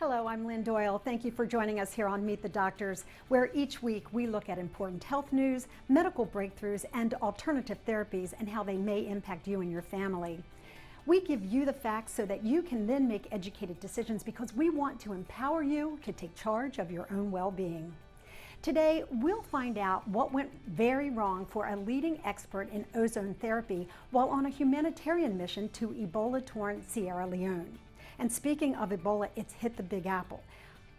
Hello, I'm Lynn Doyle. Thank you for joining us here on Meet the Doctors, where each week we look at important health news, medical breakthroughs, and alternative therapies and how they may impact you and your family. We give you the facts so that you can then make educated decisions because we want to empower you to take charge of your own well-being. Today, we'll find out what went very wrong for a leading expert in ozone therapy while on a humanitarian mission to Ebola-torn Sierra Leone. And speaking of Ebola, it's hit the Big Apple.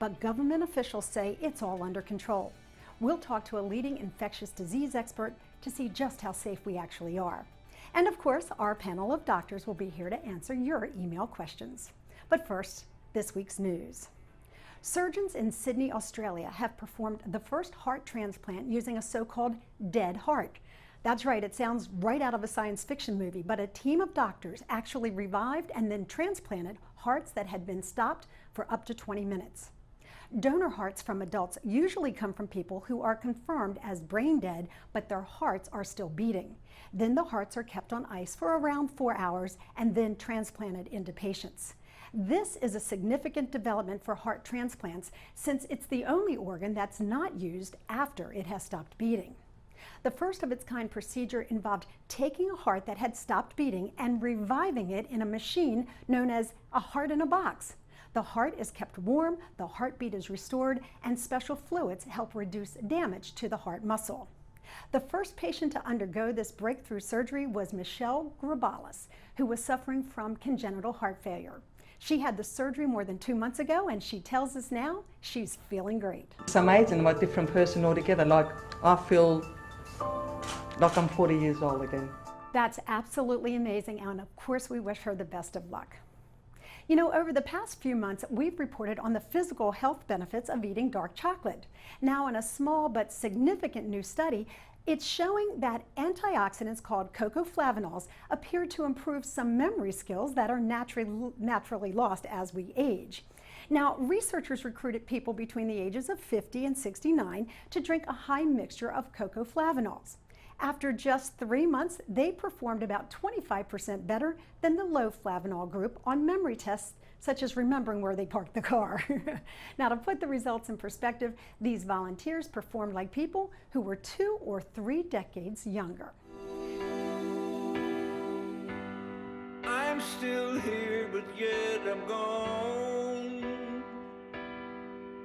But government officials say it's all under control. We'll talk to a leading infectious disease expert to see just how safe we actually are. And of course, our panel of doctors will be here to answer your email questions. But first, this week's news. Surgeons in Sydney, Australia have performed the first heart transplant using a so-called dead heart. That's right, it sounds right out of a science fiction movie, but a team of doctors actually revived and then transplanted hearts that had been stopped for up to 20 minutes. Donor hearts from adults usually come from people who are confirmed as brain dead, but their hearts are still beating. Then the hearts are kept on ice for around 4 hours and then transplanted into patients. This is a significant development for heart transplants since it's the only organ that's not used after it has stopped beating. The first of its kind procedure involved taking a heart that had stopped beating and reviving it in a machine known as a heart in a box. The heart is kept warm, the heartbeat is restored, and special fluids help reduce damage to the heart muscle. The first patient to undergo this breakthrough surgery was Michelle Grabalis, who was suffering from congenital heart failure. She had the surgery more than 2 months ago, and she tells us now she's feeling great. It's amazing, I'm a different person altogether. Like, I feel like I'm 40 years old again. That's absolutely amazing, and of course we wish her the best of luck. You know, over the past few months, we've reported on the physical health benefits of eating dark chocolate. Now, in a small but significant new study, it's showing that antioxidants called cocoflavanols appear to improve some memory skills that are naturally lost as we age. Now, researchers recruited people between the ages of 50 and 69 to drink a high mixture of cocoflavanols. After just 3 months, they performed about 25% better than the low flavanol group on memory tests, such as remembering where they parked the car. Now, to put the results in perspective, these volunteers performed like people who were 2 or 3 decades younger. I'm still here, but yet I'm gone.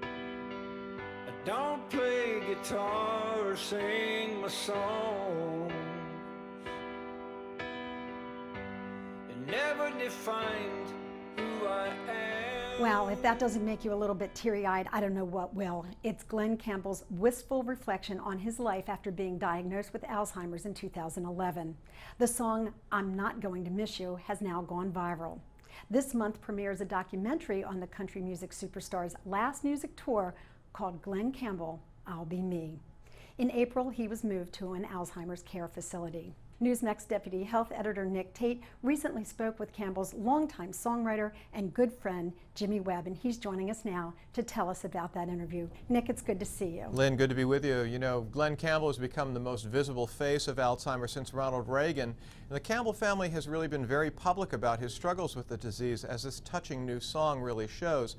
I don't play guitar or sing my songs. It never defined who I am. Well, if that doesn't make you a little bit teary-eyed, I don't know what will. It's Glenn Campbell's wistful reflection on his life after being diagnosed with Alzheimer's in 2011. The song, "I'm Not Going to Miss You," has now gone viral. This month premieres a documentary on the country music superstar's last music tour called Glenn Campbell, I'll Be Me. In April, he was moved to an Alzheimer's care facility. Newsmax Deputy Health Editor Nick Tate recently spoke with Campbell's longtime songwriter and good friend, Jimmy Webb, and he's joining us now to tell us about that interview. Nick, it's good to see you. Lynn, good to be with you. You know, Glenn Campbell has become the most visible face of Alzheimer's since Ronald Reagan. And the Campbell family has really been very public about his struggles with the disease, as this touching new song really shows.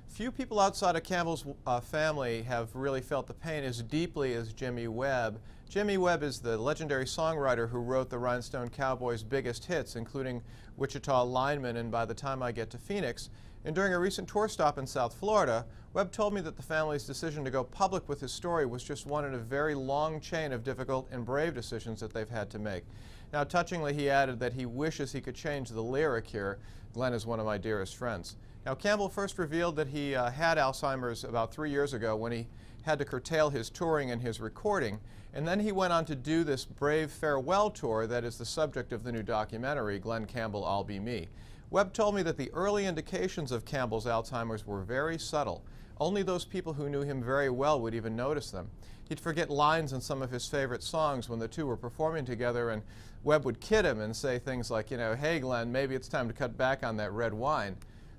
Few people outside of Campbell's family have really felt the pain as deeply as Jimmy Webb. Jimmy Webb is the legendary songwriter who wrote the Rhinestone Cowboys' biggest hits, including Wichita Lineman and By the Time I Get to Phoenix. And during a recent tour stop in South Florida, Webb told me that the family's decision to go public with his story was just one in a very long chain of difficult and brave decisions that they've had to make. Now, touchingly, he added that he wishes he could change the lyric here. Glenn is one of my dearest friends. Now, Campbell first revealed that he had Alzheimer's about 3 years ago when he had to curtail his touring and his recording, and then he went on to do this brave farewell tour that is the subject of the new documentary, Glenn Campbell, I'll Be Me. Webb told me that the early indications of Campbell's Alzheimer's were very subtle. Only those people who knew him very well would even notice them. He'd forget lines in some of his favorite songs when the two were performing together, and Webb would kid him and say things like, you know, "Hey Glenn, maybe it's time to cut back on that red wine."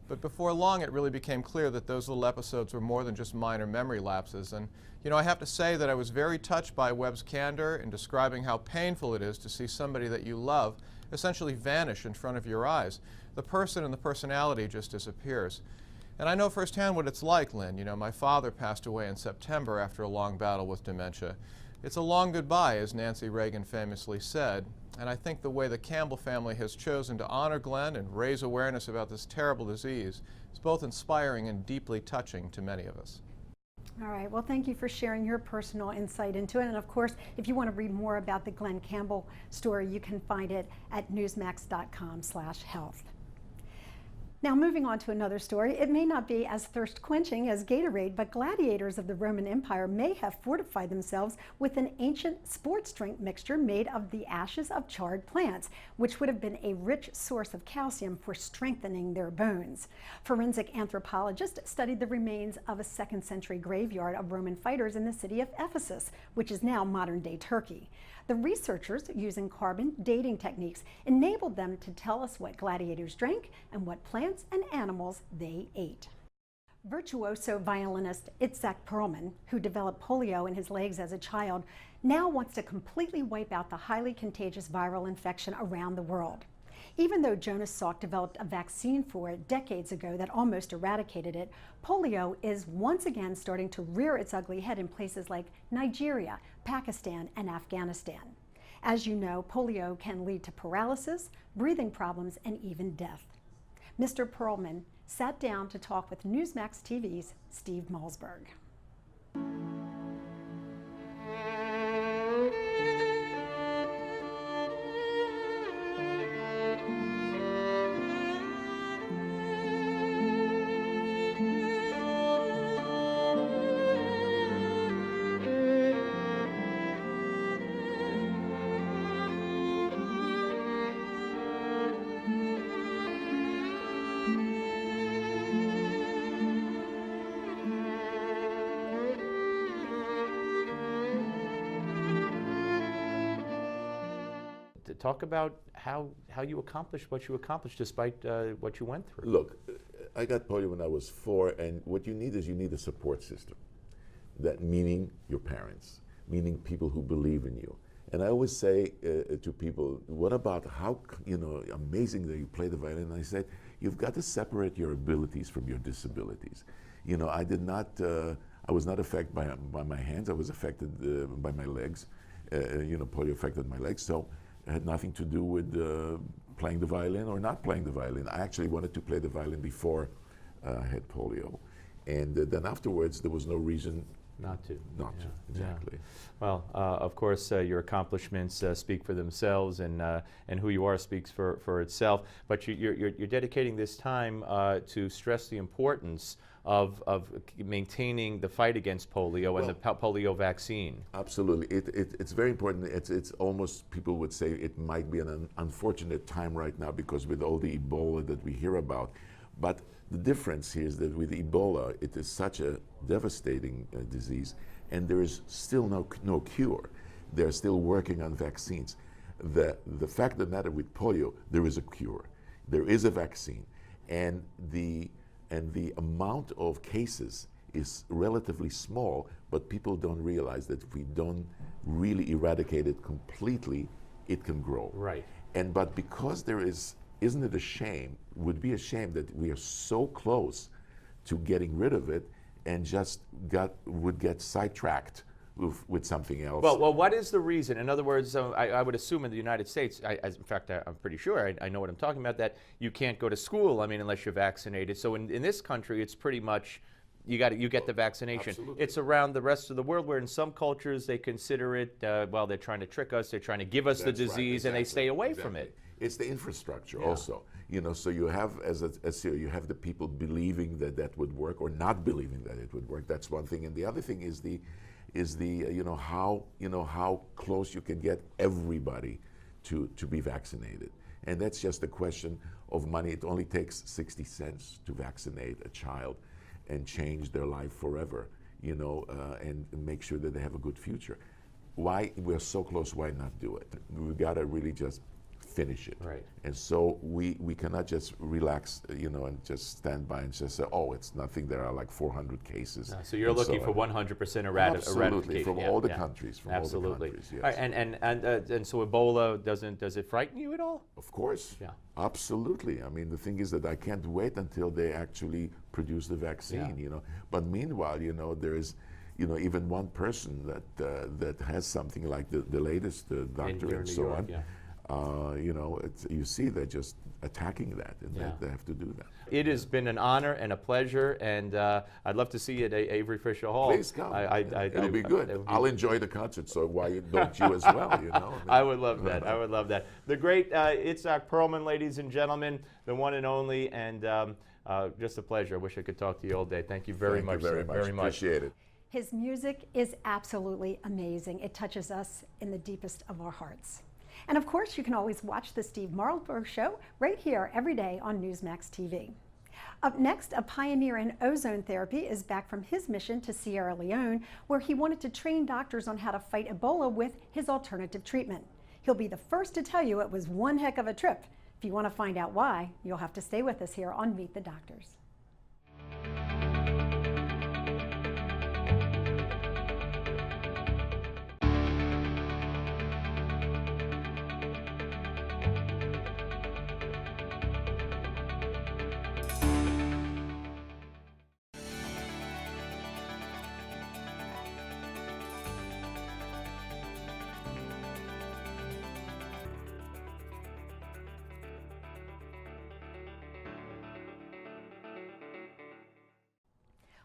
But before long, it really became clear that those little episodes were more than just minor memory lapses. And, you know, I have to say that I was very touched by Webb's candor in describing how painful it is to see somebody that you love essentially vanish in front of your eyes. The person and the personality just disappears. And I know firsthand what it's like, Lynn. You know, my father passed away in September after a long battle with dementia. It's a long goodbye, as Nancy Reagan famously said, and I think the way the Campbell family has chosen to honor Glenn and raise awareness about this terrible disease is both inspiring and deeply touching to many of us. All right, well, thank you for sharing your personal insight into it. And of course, if you want to read more about the Glenn Campbell story, you can find it at newsmax.com/health. Now, moving on to another story, it may not be as thirst-quenching as Gatorade, but gladiators of the Roman Empire may have fortified themselves with an ancient sports drink mixture made of the ashes of charred plants, which would have been a rich source of calcium for strengthening their bones. Forensic anthropologists studied the remains of a 2nd century graveyard of Roman fighters in the city of Ephesus, which is now modern-day Turkey. The researchers, using carbon dating techniques, enabled them to tell us what gladiators drank and what plants and animals they ate. Virtuoso violinist Itzhak Perlman, who developed polio in his legs as a child, now wants to completely wipe out the highly contagious viral infection around the world. Even though Jonas Salk developed a vaccine for it decades ago that almost eradicated it, polio is once again starting to rear its ugly head in places like Nigeria, Pakistan, and Afghanistan. As you know, polio can lead to paralysis, breathing problems, and even death. Mr. Perlman sat down to talk with Newsmax TV's Steve Malzberg. Talk about how you accomplished what you accomplished despite what you went through. Look, I got polio when I was 4, and what you need is you need a support system. That meaning your parents, meaning people who believe in you. And I always say to people, what about how amazing that you play the violin? And I said, you've got to separate your abilities from your disabilities. You know, I was not affected by my hands. I was affected by my legs. Polio affected my legs. So it had nothing to do with playing the violin or not playing the violin. I actually wanted to play the violin before I had polio. And then afterwards, there was no reason not to. Exactly. Yeah. Well, of course, your accomplishments speak for themselves, and who you are speaks for itself. But you're dedicating this time to stress the importance of maintaining the fight against polio and the polio vaccine. Absolutely. It's very important. It's almost, people would say it might be an unfortunate time right now because with all the Ebola that we hear about. But the difference here is that with Ebola, it is such a devastating disease, and there is still no cure. They're still working on vaccines. The fact of the matter with polio, there is a cure. There is a vaccine, and the amount of cases is relatively small, but people don't realize that if we don't really eradicate it completely, it can grow. Right. But because there isn't it a shame, would be a shame that we are so close to getting rid of it and just would get sidetracked with something else. Well, what is the reason? In other words, I would assume in the United States, in fact, I'm pretty sure, I know what I'm talking about, that you can't go to school, unless you're vaccinated. So in this country, it's pretty much, you get the vaccination. Absolutely. It's around the rest of the world where in some cultures they consider it, they're trying to trick us, they're trying to give us the disease, and they stay away from it. It's the infrastructure also, so you have you have the people believing that would work or not believing that it would work. That's one thing, and the other thing is how close you can get everybody to be vaccinated, and that's just a question of money. It only takes 60 cents to vaccinate a child and change their life forever, and make sure that they have a good future. Why we're so close? Why not do it? We've got to really just finish it. Right. And so we cannot just relax, and just stand by and just say, oh, it's nothing. There are like 400 cases. So you're looking for 100% eradication. Absolutely, from all the countries. From Absolutely. all the countries, yes. All right, and so Ebola does it frighten you at all? Of course. Yeah. Absolutely. I mean, the thing is that I can't wait until they actually produce the vaccine, But meanwhile, there is, even one person that has something like the latest doctor and so on. You see they're just attacking that, and they have to do that. It has been an honor and a pleasure, and I'd love to see you at Avery Fisher Hall. Please come. It'll be good. I'll enjoy the concert, so why don't you as well, I would love that. I would love that. The great Itzhak Perlman, ladies and gentlemen, the one and only, and just a pleasure. I wish I could talk to you all day. Thank you very much. Thank you very much. Appreciate it. His music is absolutely amazing. It touches us in the deepest of our hearts. And of course, you can always watch the Steve Marlborough Show right here every day on Newsmax TV. Up next, a pioneer in ozone therapy is back from his mission to Sierra Leone, where he wanted to train doctors on how to fight Ebola with his alternative treatment. He'll be the first to tell you it was one heck of a trip. If you want to find out why, you'll have to stay with us here on Meet the Doctors.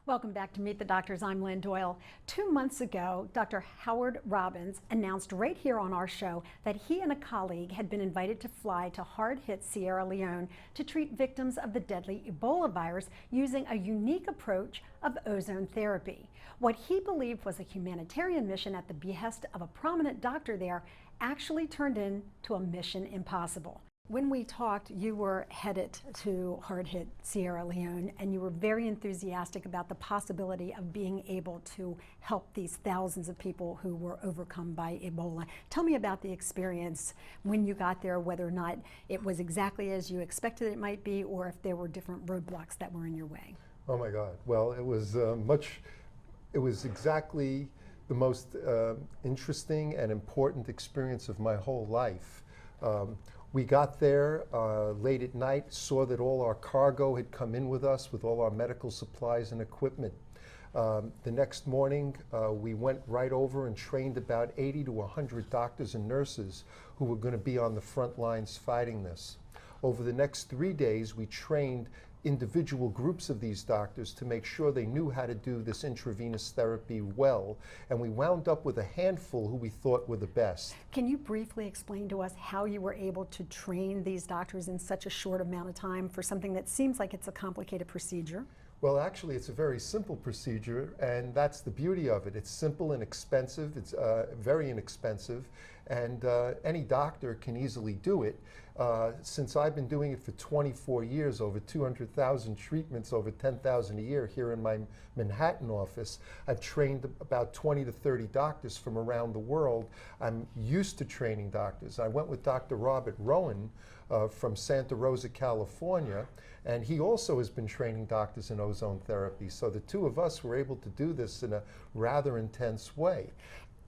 Welcome back to Meet the Doctors. I'm Lynn Doyle. 2 months ago, Dr. Howard Robbins announced right here on our show that he and a colleague had been invited to fly to hard-hit Sierra Leone to treat victims of the deadly Ebola virus using a unique approach of ozone therapy. What he believed was a humanitarian mission at the behest of a prominent doctor there actually turned into a mission impossible. When we talked, you were headed to hard-hit Sierra Leone, and you were very enthusiastic about the possibility of being able to help these thousands of people who were overcome by Ebola. Tell me about the experience when you got there, whether or not it was exactly as you expected it might be, or if there were different roadblocks that were in your way. Oh my God. Well, it was exactly the most interesting and important experience of my whole life. We got there late at night, saw that all our cargo had come in with us with all our medical supplies and equipment. The next morning, we went right over and trained about 80 to 100 doctors and nurses who were going to be on the front lines fighting this. Over the next 3 days, we trained individual groups of these doctors to make sure they knew how to do this intravenous therapy well, and we wound up with a handful who we thought were the best. Can you briefly explain to us how you were able to train these doctors in such a short amount of time for something that seems like it's a complicated procedure? Well, actually, it's a very simple procedure, and that's the beauty of it. It's simple and expensive. It's very inexpensive, and any doctor can easily do it. Since I've been doing it for 24 years, over 200,000 treatments, over 10,000 a year here in my Manhattan office, I've trained about 20 to 30 doctors from around the world. I'm used to training doctors. I went with Dr. Robert Rowan from Santa Rosa, California, and he also has been training doctors in ozone therapy. So the two of us were able to do this in a rather intense way.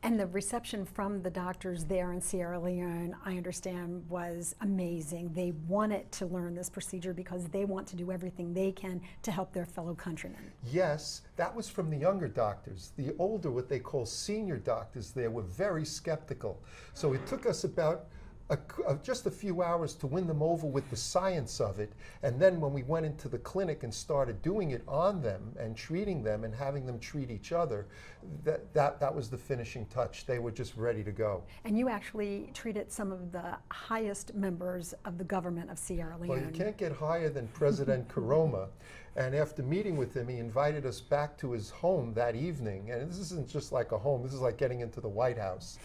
And the reception from the doctors there in Sierra Leone, I understand, was amazing. They wanted to learn this procedure because they want to do everything they can to help their fellow countrymen. Yes, that was from the younger doctors. The older, what they call senior doctors there, were very skeptical. So it took us about just a few hours to win them over with the science of it, and then when we went into the clinic and started doing it on them and treating them and having them treat each other, that was the finishing touch. They were just ready to go. And you actually treated some of the highest members of the government of Sierra Leone. Well, you can't get higher than President Karoma. And after meeting with him, he invited us back to his home that evening. And this isn't just like a home, this is like getting into the White House.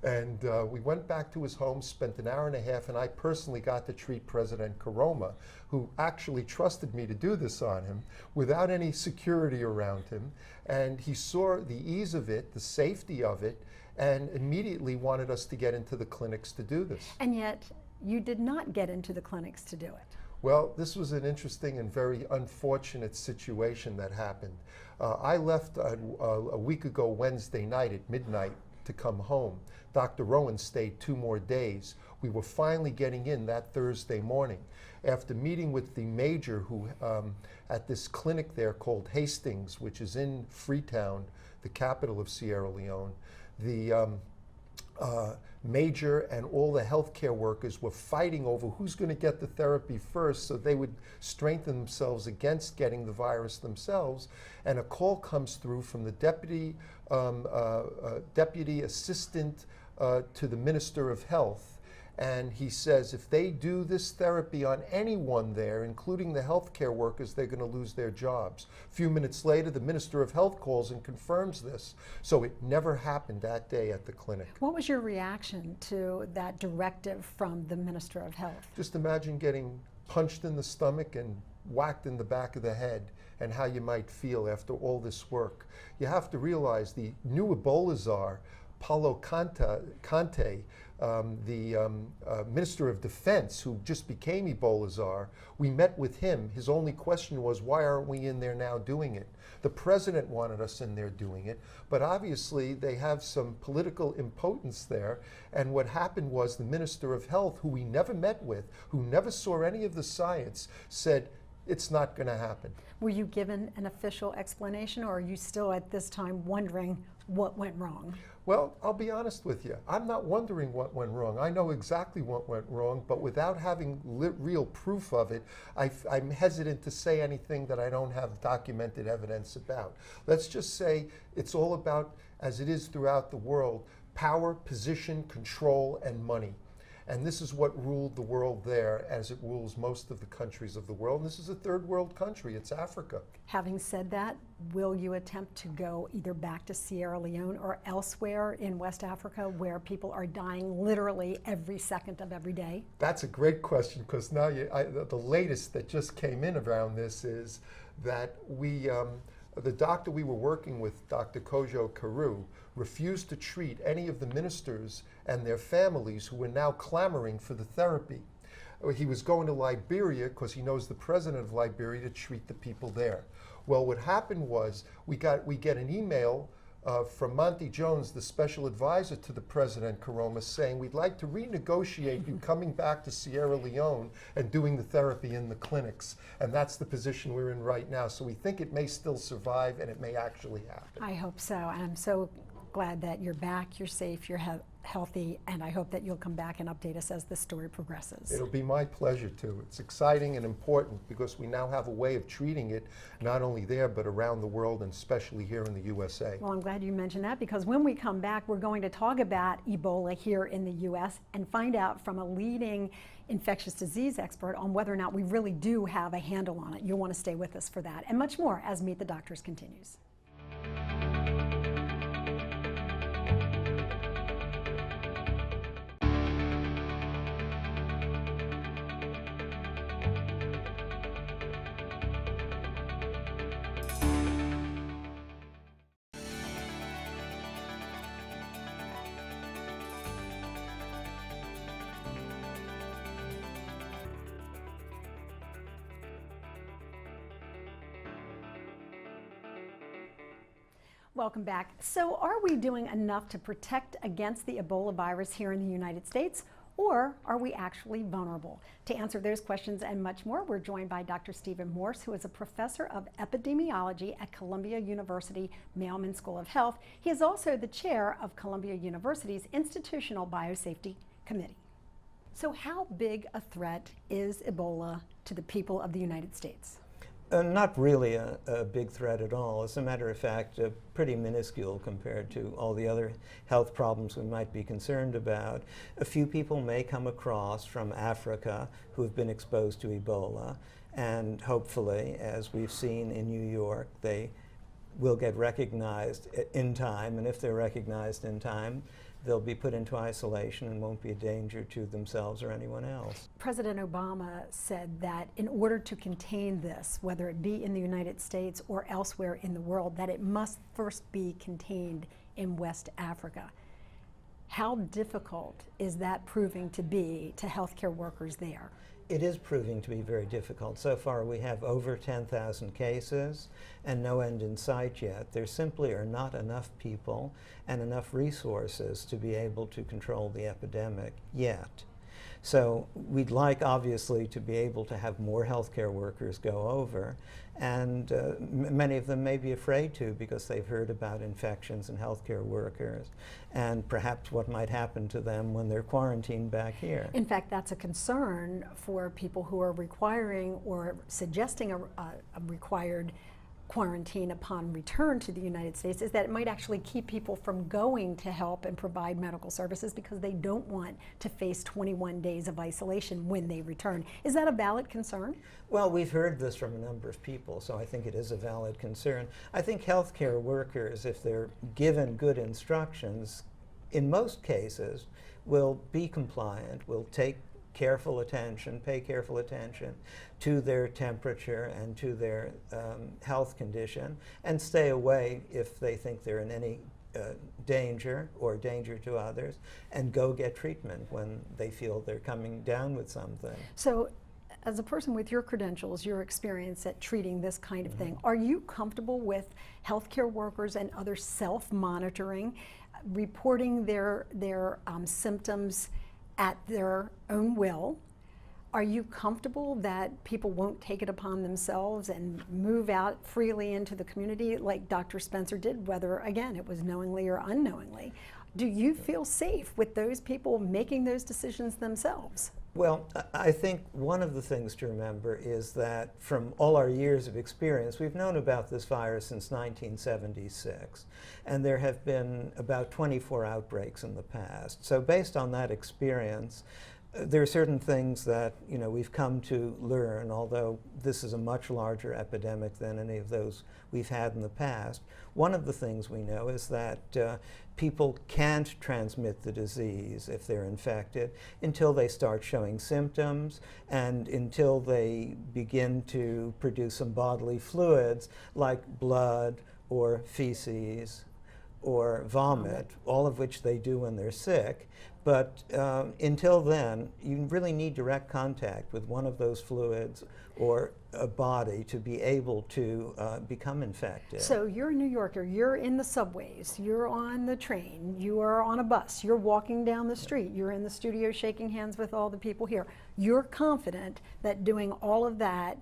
And we went back to his home, spent an hour and a half, and I personally got to treat President Karoma, who actually trusted me to do this on him without any security around him. And he saw the ease of it, the safety of it, and immediately wanted us to get into the clinics to do this. And yet, you did not get into the clinics to do it. Well, this was an interesting and very unfortunate situation that happened. I left a week ago Wednesday night at midnight to come home. Dr. Rowan stayed 2 more days. We were finally getting in that Thursday morning. After meeting with the major who at this clinic there called Hastings, which is in Freetown, the capital of Sierra Leone, the major and all the healthcare workers were fighting over who's going to get the therapy first so they would strengthen themselves against getting the virus themselves. And a call comes through from the deputy assistant to the Minister of Health. And he says if they do this therapy on anyone there, including the healthcare workers, they're going to lose their jobs. A few minutes later, the Minister of Health calls and confirms this. So it never happened that day at the clinic. What was your reaction to that directive from the Minister of Health? Just imagine getting punched in the stomach and whacked in the back of the head, and how you might feel after all this work. You have to realize the new Ebola czar, Paulo Conte, the Minister of Defense, who just became Ebola czar, we met with him. His only question was, why aren't we in there now doing it? The president wanted us in there doing it, but obviously they have some political impotence there. And what happened was the Minister of Health, who we never met with, who never saw any of the science, said, it's not going to happen. Were you given an official explanation, or are you still at this time wondering what went wrong? Well, I'll be honest with you. I'm not wondering what went wrong. I know exactly what went wrong, but without having real proof of it, I'm hesitant to say anything that I don't have documented evidence about. Let's just say it's all about, as it is throughout the world, power, position, control, and money. And this is what ruled the world there, as it rules most of the countries of the world. And this is a third world country, it's Africa. Having said that, will you attempt to go either back to Sierra Leone or elsewhere in West Africa where people are dying literally every second of every day? That's a great question, because now the latest that just came in around this is that the doctor we were working with, Dr. Kojo Karu, refused to treat any of the ministers and their families who were now clamoring for the therapy. He was going to Liberia because he knows the president of Liberia to treat the people there. Well, what happened was we get an email from Monty Jones, the special advisor to the President Karoma, saying we'd like to renegotiate you coming back to Sierra Leone and doing the therapy in the clinics. And that's the position we're in right now. So we think it may still survive and it may actually happen. I hope so. And I'm so glad that you're back, you're safe, you're healthy, and I hope that you'll come back and update us as the story progresses. It'll be my pleasure to. It's exciting and important because we now have a way of treating it not only there but around the world, and especially here in the USA. Well, I'm glad you mentioned that, because when we come back, we're going to talk about Ebola here in the U.S. and find out from a leading infectious disease expert on whether or not we really do have a handle on it. You'll want to stay with us for that and much more as Meet the Doctors continues. Welcome back. So are we doing enough to protect against the Ebola virus here in the United States, or are we actually vulnerable? To answer those questions and much more, we're joined by Dr. Stephen Morse, who is a professor of epidemiology at Columbia University Mailman School of Health. He is also the chair of Columbia University's Institutional Biosafety Committee. So how big a threat is Ebola to the people of the United States? Not really a big threat at all. As a matter of fact, pretty minuscule compared to all the other health problems we might be concerned about. A few people may come across from Africa who have been exposed to Ebola, and hopefully, as we've seen in New York, they will get recognized in time, and if they're recognized in time, they'll be put into isolation and won't be a danger to themselves or anyone else. President Obama said that in order to contain this, whether it be in the United States or elsewhere in the world, that it must first be contained in West Africa. How difficult is that proving to be to healthcare workers there? It is proving to be very difficult. So far we have over 10,000 cases and no end in sight yet. There simply are not enough people and enough resources to be able to control the epidemic yet. So we'd like, obviously, to be able to have more healthcare workers go over, and many of them may be afraid to because they've heard about infections in healthcare workers and perhaps what might happen to them when they're quarantined back here. In fact, that's a concern for people who are requiring or suggesting a required quarantine upon return to the United States, is that it might actually keep people from going to help and provide medical services because they don't want to face 21 days of isolation when they return. Is that a valid concern? Well, we've heard this from a number of people, so I think it is a valid concern. I think healthcare workers, if they're given good instructions, in most cases will be compliant, will take careful attention, pay careful attention to their temperature and to their health condition, and stay away if they think they're in any danger or danger to others, and go get treatment when they feel they're coming down with something. So, as a person with your credentials, your experience at treating this kind of thing, are you comfortable with healthcare workers and others self-monitoring, reporting their symptoms at their own will? Are you comfortable that people won't take it upon themselves and move out freely into the community like Dr. Spencer did, whether, again, it was knowingly or unknowingly? Do you feel safe with those people making those decisions themselves? Well, I think one of the things to remember is that from all our years of experience, we've known about this virus since 1976, and there have been about 24 outbreaks in the past. So based on that experience, there are certain things that we've come to learn, although this is a much larger epidemic than any of those we've had in the past. One of the things we know is that people can't transmit the disease if they're infected until they start showing symptoms and until they begin to produce some bodily fluids like blood or feces or vomit, all of which they do when they're sick. But until then, you really need direct contact with one of those fluids or a body to be able to become infected. So you're a New Yorker, you're in the subways, you're on the train, you are on a bus, you're walking down the street, you're in the studio shaking hands with all the people here. You're confident that doing all of that,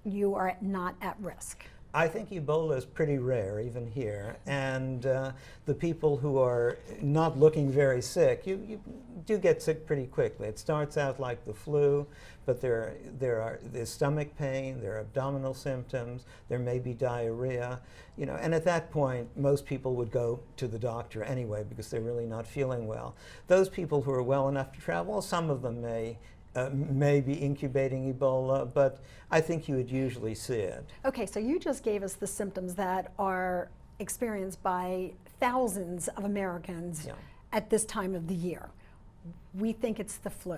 you are not at risk? I think Ebola is pretty rare, even here, and the people who are not looking very sick, you do get sick pretty quickly. It starts out like the flu, but there's stomach pain, there are abdominal symptoms, there may be diarrhea, and at that point, most people would go to the doctor anyway because they're really not feeling well. Those people who are well enough to travel, some of them may be incubating Ebola, but I think you would usually see it. Okay, so you just gave us the symptoms that are experienced by thousands of Americans at this time of the year. We think it's the flu.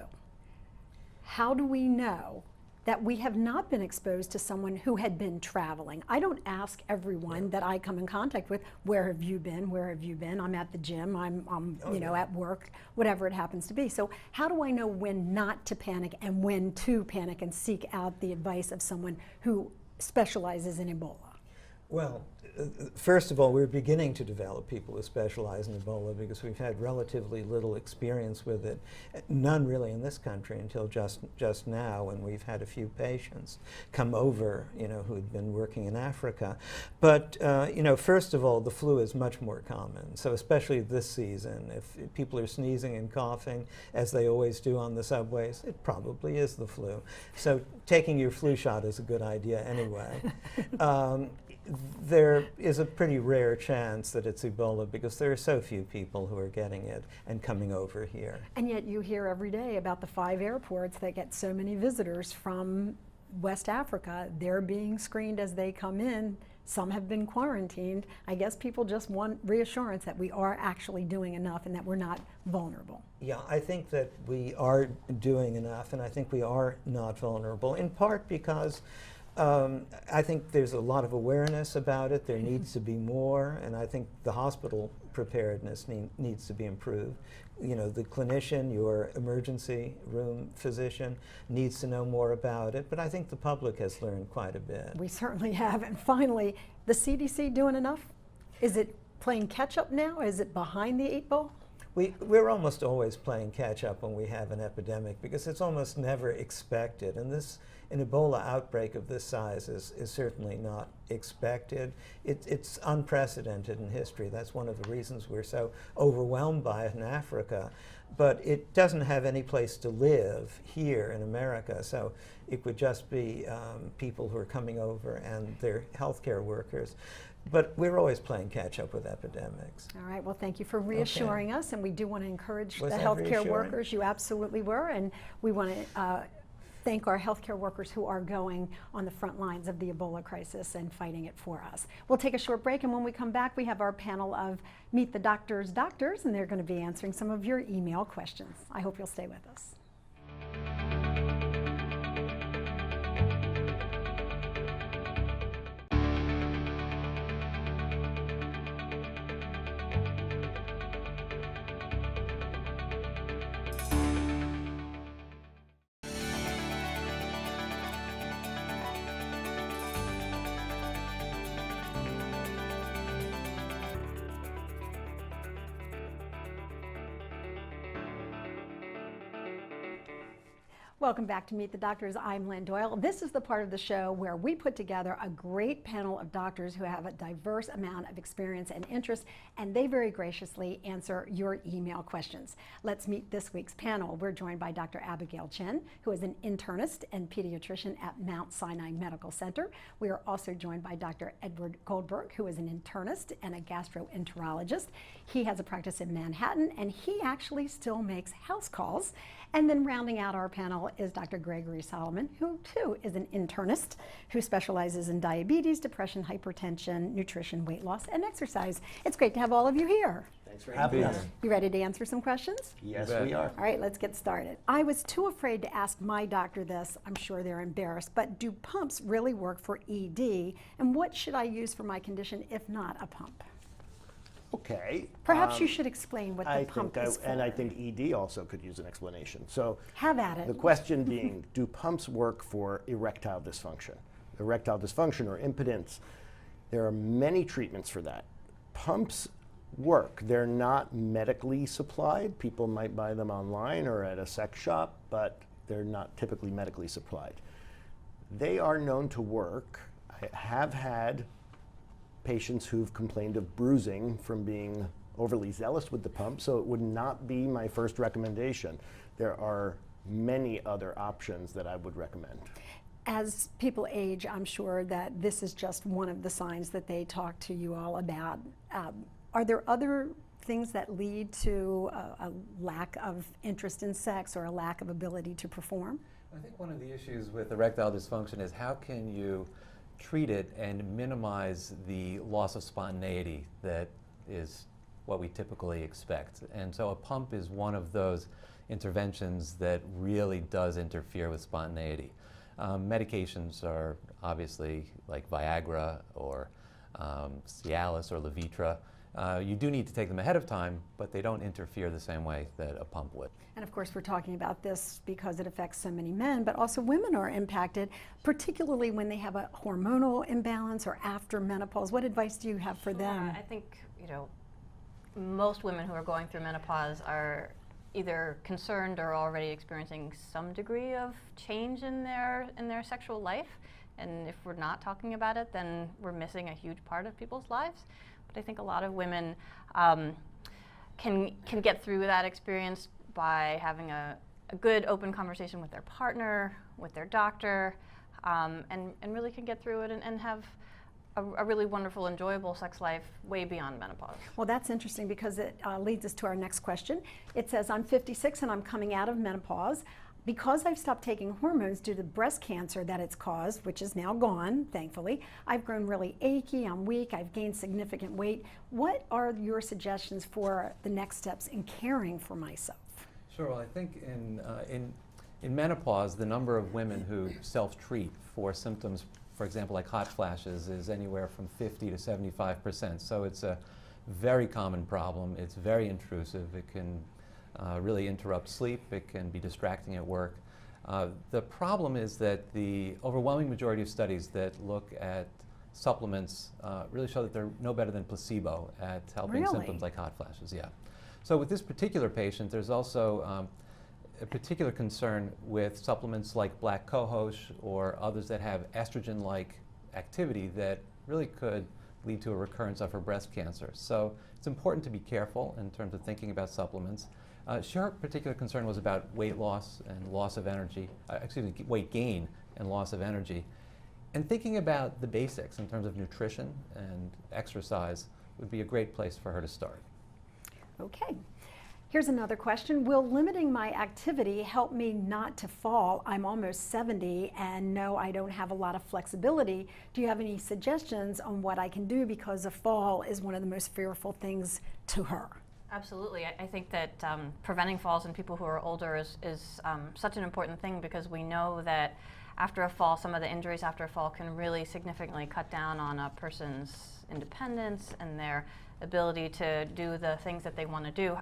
How do we know that we have not been exposed to someone who had been traveling? I don't ask everyone that I come in contact with, where have you been, where have you been? I'm at the gym, I'm at work, whatever it happens to be. So how do I know when not to panic and when to panic and seek out the advice of someone who specializes in Ebola? Well, first of all, we're beginning to develop people who specialize in Ebola because we've had relatively little experience with it. None really in this country until just now, when we've had a few patients come over, who'd been working in Africa. But, first of all, the flu is much more common. So especially this season, if people are sneezing and coughing, as they always do on the subways, it probably is the flu. So taking your flu shot is a good idea anyway. There is a pretty rare chance that it's Ebola because there are so few people who are getting it and coming over here. And yet you hear every day about the 5 airports that get so many visitors from West Africa. They're being screened as they come in. Some have been quarantined. I guess people just want reassurance that we are actually doing enough and that we're not vulnerable. Yeah, I think that we are doing enough, and I think we are not vulnerable, in part because I think there's a lot of awareness about it. There needs to be more, and I think the hospital preparedness needs to be improved. You know, the clinician, your emergency room physician, needs to know more about it, but I think the public has learned quite a bit. We certainly have. And finally, the CDC doing enough? Is it playing catch up now? Is it behind the 8 ball? We're almost always playing catch up when we have an epidemic because it's almost never expected. And an Ebola outbreak of this size is certainly not expected. It's unprecedented in history. That's one of the reasons we're so overwhelmed by it in Africa. But it doesn't have any place to live here in America. So it would just be people who are coming over and their healthcare workers. But we're always playing catch up with epidemics. All right, well, thank you for reassuring us, and we do want to encourage Was the that healthcare reassuring? workers. You absolutely were, and we want to thank our healthcare workers who are going on the front lines of the Ebola crisis and fighting it for us. We'll take a short break, and when we come back, we have our panel of Meet the Doctors doctors, and they're going to be answering some of your email questions. I hope you'll stay with us. Welcome back to Meet the Doctors. I'm Lynn Doyle. This is the part of the show where we put together a great panel of doctors who have a diverse amount of experience and interest, and they very graciously answer your email questions. Let's meet this week's panel. We're joined by Dr. Abigail Chen, who is an internist and pediatrician at Mount Sinai Medical Center. We are also joined by Dr. Edward Goldberg, who is an internist and a gastroenterologist. He has a practice in Manhattan, and he actually still makes house calls. And then rounding out our panel is Dr. Gregory Solomon, who too is an internist who specializes in diabetes, depression, hypertension, nutrition, weight loss, and exercise. It's great to have all of you here. Thanks for having us. You ready to answer some questions? Yes, we are. All right, let's get started. I was too afraid to ask my doctor this. I'm sure they're embarrassed, but do pumps really work for ED? And what should I use for my condition if not a pump? Okay. Perhaps you should explain what the I pump think is for. and I think ED also could use an explanation. So Have at it. the question being, do pumps work for erectile dysfunction? Erectile dysfunction or impotence, there are many treatments for that. Pumps work. They're not medically supplied. People might buy them online or at a sex shop, but they're not typically medically supplied. They are known to work. I have had patients who've complained of bruising from being overly zealous with the pump, so it would not be my first recommendation. There are many other options that I would recommend. As people age, I'm sure that this is just one of the signs that they talk to you all about. Are there other things that lead to a lack of interest in sex or a lack of ability to perform? I think one of the issues with erectile dysfunction is how can you treat it and minimize the loss of spontaneity that is what we typically expect. And so a pump is one of those interventions that really does interfere with spontaneity. Medications are obviously like Viagra or Cialis or Levitra. You do need to take them ahead of time, but they don't interfere the same way that a pump would. And of course, we're talking about this because it affects so many men, but also women are impacted, particularly when they have a hormonal imbalance or after menopause. What advice do you have for them? I think, most women who are going through menopause are either concerned or already experiencing some degree of change in their sexual life. And if we're not talking about it, then we're missing a huge part of people's lives. But I think a lot of women can get through that experience by having a good open conversation with their partner, with their doctor, and really can get through it and have a really wonderful, enjoyable sex life way beyond menopause. Well, that's interesting because it leads us to our next question. It says, I'm 56 and I'm coming out of menopause. Because I've stopped taking hormones due to breast cancer that it's caused, which is now gone, thankfully, I've grown really achy, I'm weak, I've gained significant weight. What are your suggestions for the next steps in caring for myself? Sure. Well, I think in menopause, the number of women who self-treat for symptoms, for example, like hot flashes, is anywhere from 50 to 75%. So it's a very common problem. It's very intrusive. It can really interrupt sleep. It can be distracting at work. The problem is that the overwhelming majority of studies that look at supplements really show that they're no better than placebo at helping Really? symptoms like hot flashes. Yeah. So with this particular patient, there's also a particular concern with supplements like black cohosh or others that have estrogen-like activity that really could lead to a recurrence of her breast cancer. So it's important to be careful in terms of thinking about supplements. Her particular concern was about weight loss and loss of energy, weight gain and loss of energy. And thinking about the basics in terms of nutrition and exercise would be a great place for her to start. Okay. Here's another question. Will limiting my activity help me not to fall? I'm almost 70 and no, I don't have a lot of flexibility. Do you have any suggestions on what I can do, because a fall is one of the most fearful things to her? Absolutely. I think that preventing falls in people who are older is such an important thing, because we know that after a fall, some of the injuries after a fall can really significantly cut down on a person's independence and their ability to do the things that they want to do.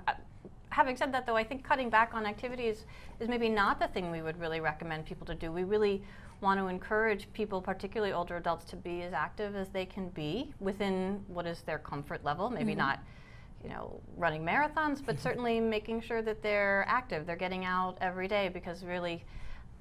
Having said that, though, I think cutting back on activities is maybe not the thing we would really recommend people to do. We really want to encourage people, particularly older adults, to be as active as they can be within what is their comfort level. Maybe not, you know, running marathons, but certainly making sure that they're active. They're getting out every day, because really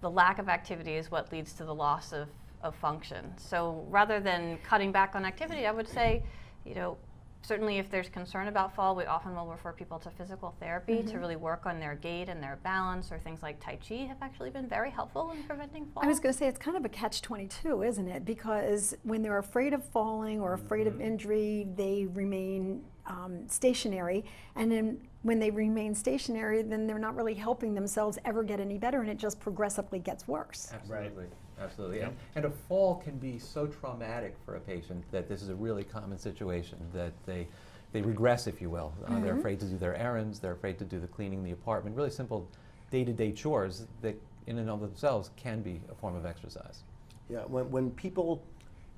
the lack of activity is what leads to the loss of function. So rather than cutting back on activity, I would say, you know, certainly if there's concern about fall, we often will refer people to physical therapy to really work on their gait and their balance, or things like Tai Chi have actually been very helpful in preventing fall. I was going to say, it's kind of a catch-22, isn't it? Because when they're afraid of falling or afraid of injury, they remain stationary. And then when they remain stationary, then they're not really helping themselves ever get any better, and it just progressively gets worse. Absolutely. Absolutely. And a fall can be so traumatic for a patient that this is a really common situation, that they regress, if you will. They're afraid to do their errands, they're afraid to do the cleaning in the apartment, really simple day-to-day chores that in and of themselves can be a form of exercise. Yeah, when people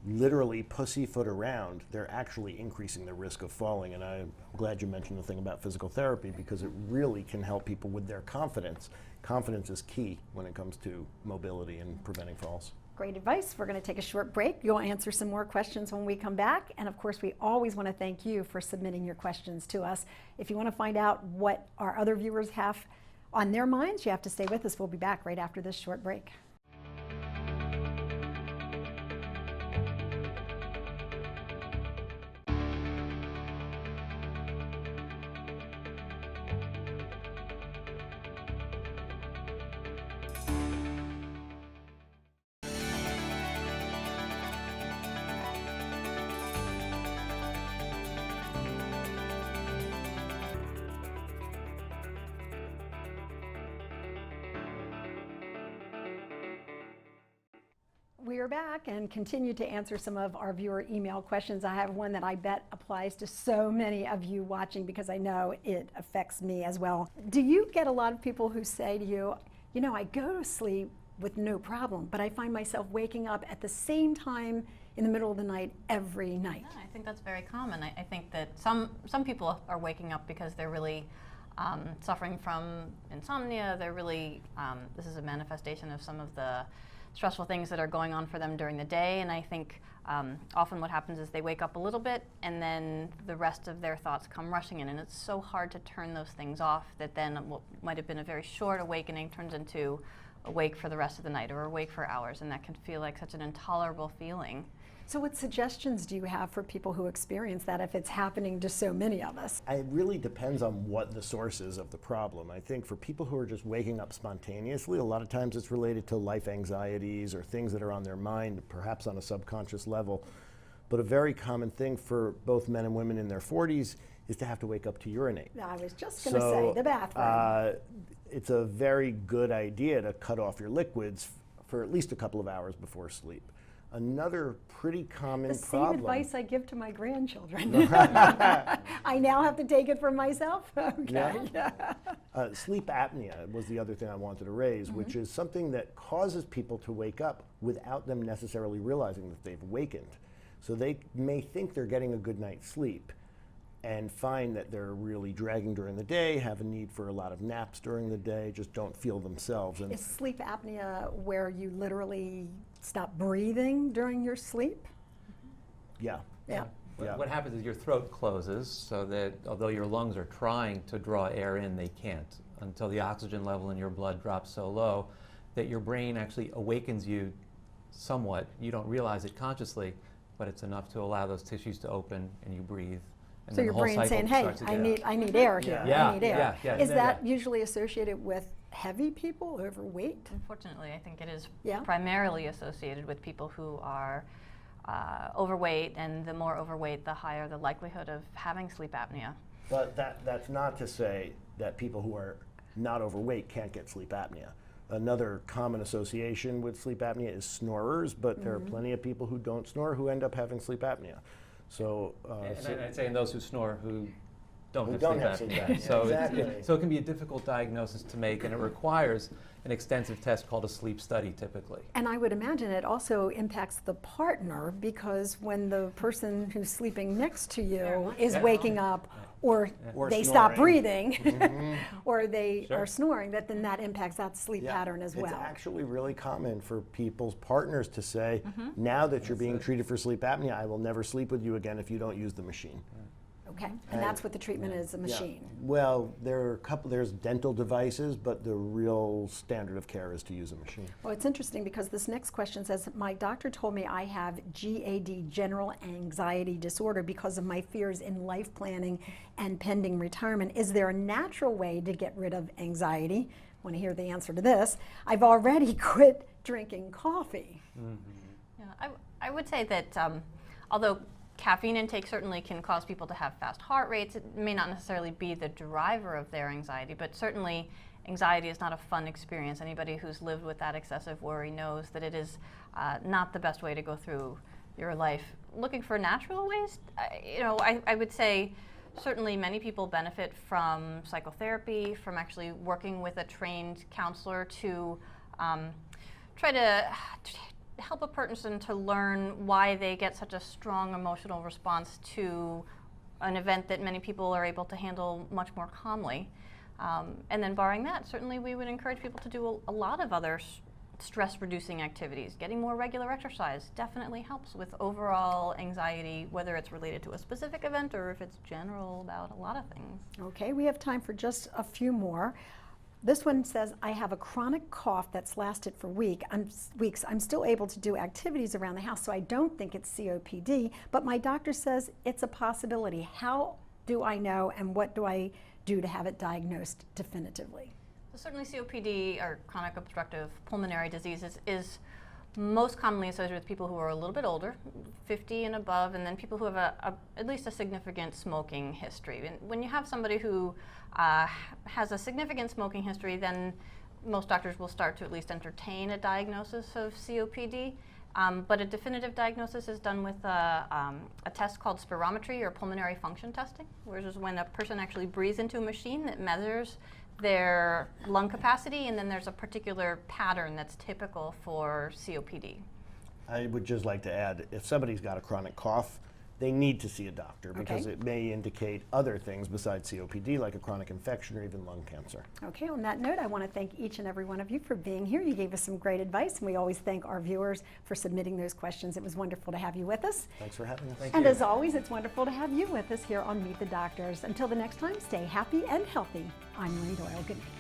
literally pussyfoot around, they're actually increasing the risk of falling. And I'm glad you mentioned the thing about physical therapy, because it really can help people with their confidence. Confidence is key when it comes to mobility and preventing falls. Great advice. We're going to take a short break. You'll answer some more questions when we come back. And of course, we always want to thank you for submitting your questions to us. If you want to find out what our other viewers have on their minds, you have to stay with us. We'll be back right after this short break. We are back and continue to answer some of our viewer email questions. I have one that I bet applies to so many of you watching, because I know it affects me as well. Do you get a lot of people who say to you, you know, I go to sleep with no problem, but I find myself waking up at the same time in the middle of the night every night? Yeah, I think that's very common. I think that some people are waking up because they're really suffering from insomnia. They're really, this is a manifestation of some of the stressful things that are going on for them during the day. And I think often what happens is they wake up a little bit, and then the rest of their thoughts come rushing in, and it's so hard to turn those things off that then what might have been a very short awakening turns into awake for the rest of the night, or awake for hours, and that can feel like such an intolerable feeling. So what suggestions do you have for people who experience that, if it's happening to so many of us? It really depends on what the source is of the problem. I think for people who are just waking up spontaneously, a lot of times it's related to life anxieties or things that are on their mind, perhaps on a subconscious level. But a very common thing for both men and women in their 40s is to have to wake up to urinate. I was just going to say, the bathroom. It's a very good idea to cut off your liquids for at least a couple of hours before sleep. Another pretty common problem. The same advice I give to my grandchildren. I now have to take it for myself? Okay. Yeah. Sleep apnea was the other thing I wanted to raise, which is something that causes people to wake up without them necessarily realizing that they've awakened. So they may think they're getting a good night's sleep, and find that they're really dragging during the day, have a need for a lot of naps during the day, just don't feel themselves. And Is sleep apnea where you literally stop breathing during your sleep? yeah. Yeah. Yeah. What happens is your throat closes so that although your lungs are trying to draw air in, they can't until the oxygen level in your blood drops so low that your brain actually awakens you somewhat. You don't realize it consciously, but it's enough to allow those tissues to open and you breathe. And So then your the whole brain's cycle saying, hey, starts I again. need air here. Yeah. I need air. Yeah. Is that usually associated with heavy people, overweight? Unfortunately, I think it is Yeah. primarily associated with people who are overweight, and the more overweight, the higher the likelihood of having sleep apnea. But that's not to say that people who are not overweight can't get sleep apnea. Another common association with sleep apnea is snorers, but there are plenty of people who don't snore who end up having sleep apnea. So, And I'd say in those who snore who don't Who have don't sleep have apnea. sleep apnea, So, exactly. so it can be a difficult diagnosis to make, and it requires an extensive test called a sleep study typically. And I would imagine it also impacts the partner, because when the person who's sleeping next to you is waking up, or Or they stop snoring. breathing, or they Sure. are snoring, then that impacts that sleep yeah, pattern as well. It's actually really common for people's partners to say, now that you're being treated for sleep apnea, I will never sleep with you again if you don't use the machine. Okay, and that's what the treatment is, a machine. Yeah. Well, there's dental devices, but the real standard of care is to use a machine. Well, it's interesting because this next question says, my doctor told me I have GAD, general anxiety disorder, because of my fears in life planning and pending retirement. Is there a natural way to get rid of anxiety? I want to hear the answer to this. I've already quit drinking coffee. Yeah, I would say that although caffeine intake certainly can cause people to have fast heart rates, it may not necessarily be the driver of their anxiety, but certainly anxiety is not a fun experience. Anybody who's lived with that excessive worry knows that it is not the best way to go through your life. Looking for natural ways, I would say certainly many people benefit from psychotherapy, from actually working with a trained counselor to try to help a person to learn why they get such a strong emotional response to an event that many people are able to handle much more calmly. And then barring that, certainly we would encourage people to do a lot of other stress-reducing activities. Getting more regular exercise definitely helps with overall anxiety, whether it's related to a specific event or if it's general about a lot of things. Okay, we have time for just a few more. This one says, I have a chronic cough that's lasted for weeks. I'm still able to do activities around the house, so I don't think it's COPD, but my doctor says it's a possibility. How do I know, and what do I do to have it diagnosed definitively? So certainly COPD, or chronic obstructive pulmonary disease, is most commonly associated with people who are a little bit older, 50 and above, and then people who have at least a significant smoking history. And when you have somebody who has a significant smoking history, then most doctors will start to at least entertain a diagnosis of COPD. But a definitive diagnosis is done with a test called spirometry, or pulmonary function testing, which is when a person actually breathes into a machine that measures their lung capacity, and then there's a particular pattern that's typical for COPD. I would just like to add, if somebody's got a chronic cough, they need to see a doctor because it may indicate other things besides COPD, like a chronic infection or even lung cancer. Okay, on that note, I want to thank each and every one of you for being here. You gave us some great advice, and we always thank our viewers for submitting those questions. It was wonderful to have you with us. Thanks for having us. And as always, it's wonderful to have you with us here on Meet the Doctors. Until the next time, stay happy and healthy. I'm Marie Doyle. Good night.